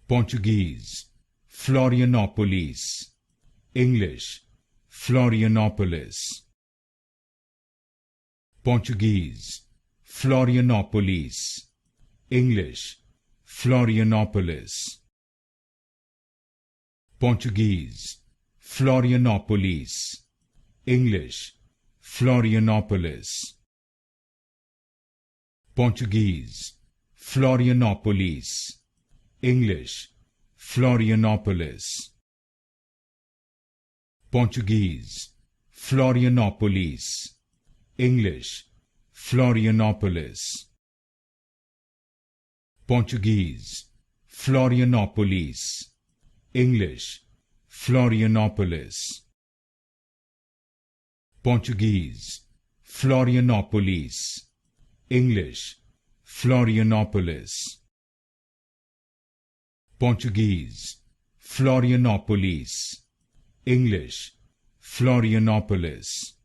Portuguese, Florianopolis. English, Florianopolis. Portuguese, Florianopolis. English, Florianopolis. Portuguese, Florianopolis. English, Florianopolis. Portuguese, Florianopolis. English, Florianopolis. Portuguese, Florianopolis. English, Florianopolis. Portuguese, Florianopolis. English, Florianopolis. Portuguese, Florianopolis. English, Florianopolis. Portuguese, Florianopolis. English, Florianopolis.